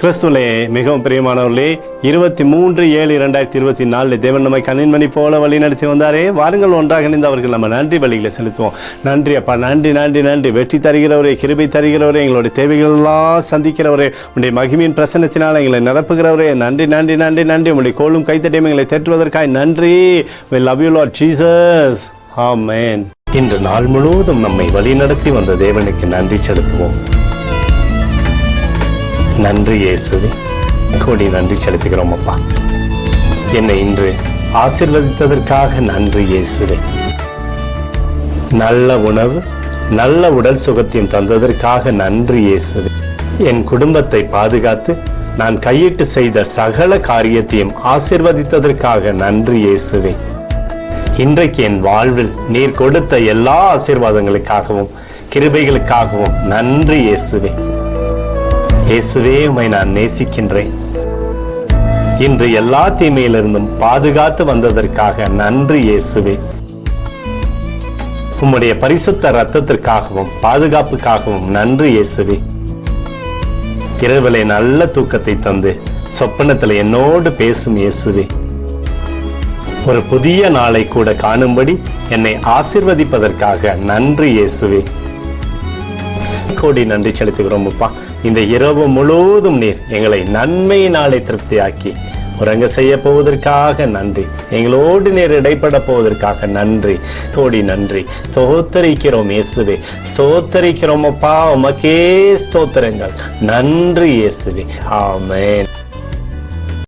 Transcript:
கிறிஸ்துவிலே மிகவும் பிரியமானவர்களே, 23/7/2024 தேவன் நம்மை கண்ணின்மணி போல வழி நடத்தி வந்தாரே. வாருங்கள் ஒன்றாக இணைந்து அவர்கள் நம்ம நன்றி பலிகளை செலுத்துவோம். நன்றி அப்பா, நன்றி நன்றி நன்றி. வெற்றி தருகிறவரே, கிருபை தருகிறவரே, எங்களுடைய தேவைகள் எல்லாம் சந்திக்கிறவரே, உடைய மகிமையின் பிரசன்னத்தினால் எங்களை நிரப்புகிறவரே, நன்றி நன்றி நன்றி நன்றி. உடைய கோலும் கைத்தட்டியும் எங்களை தேற்றுவதற்காக நன்றி. We love you Lord Jesus. Amen. இன்று நாள் முழுவதும் நம்மை வழி நடத்தி வந்த தேவனுக்கு நன்றி செலுத்துவோம். நன்றி இயேசுவே, கோடி நன்றி செலுத்துகிறோம் அப்பா. என்னை இன்று ஆசீர்வதித்ததற்காக நன்றி இயேசுவே. நல்ல உணவு, நல்ல உடல் சுகத்தையும் தந்ததற்காக நன்றி இயேசுவே. என் குடும்பத்தை பாதுகாத்து நான் கையிட்டு செய்த சகல காரியத்தையும் ஆசீர்வதித்ததற்காக நன்றி இயேசுவே. இன்றைக்கு என் வாழ்வில் நீர் கொடுத்த எல்லா ஆசீர்வாதங்களுக்காகவும் கிருபைகளுக்காகவும் நன்றி இயேசுவே. இயேசுவே, உம்மை நான் நேசிக்கின்றேன். இன்று எல்லா தீமையிலிருந்தும் பாதுகாத்து வந்ததற்காக நன்றி இயேசுவே. உம்முடைய பரிசுத்த இரத்தத்திற்காகவும் பாதுகாப்புக்காகவும் நன்றி இயேசுவே. இரவிலே நல்ல தூக்கத்தை தந்து சொப்பனத்தில் என்னோடு பேசும் இயேசுவே. ஒரு புதிய நாளை கூட காணும்படி என்னை ஆசீர்வதிப்பதற்காக நன்றி இயேசுவே. கோடி நன்றி செலுத்துகிறோம் அப்பா. இந்த இரவு முழுவதும் நீர் எங்களை நன்மையினாலே திருப்தியாக்கி உறங்க செய்ய போவதற்காக நன்றி. எங்களோடு நீர் இடைப்பட போவதற்காக நன்றி. கோடி நன்றி. ஸ்தோத்தரிக்கிறோம் இயேசுவே, ஸ்தோத்தரிக்கிறோம் அப்பா. உமக்கே ஸ்தோத்திரங்கள். நன்றி இயேசுவே. ஆமென்.